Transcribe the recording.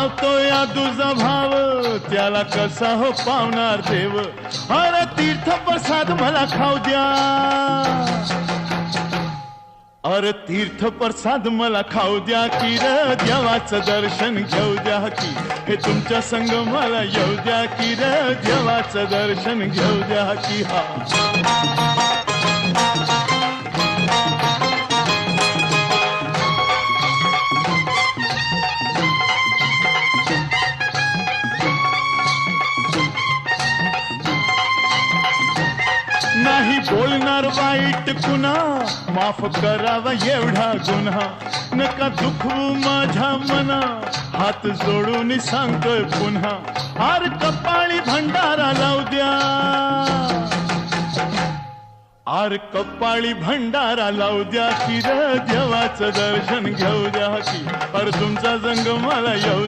पावतो या तुझा भाव त्याला कसा हो पावणार देव अरे तीर्थ प्रसाद मला खाऊ द्या अरे तीर्थ प्रसाद मला खाऊ द्या की र देवाचं दर्शन घेऊ द्या की हे तुमच्या संग मला येऊ द्या की र देवाचं दर्शन घेऊ द्या की हा नाही बोलणार वाईट कुणा माफ करावा एवढा गुन्हा नका दुखवू माझ्या मना हात जोडून सांगतोय पुन्हा आर कपाळी भंडारा लावू द्या आर कपाळी भंडारा लावू द्या की र देवाचं दर्शन घेऊ द्या की अरे तुमचा जंग मला येऊ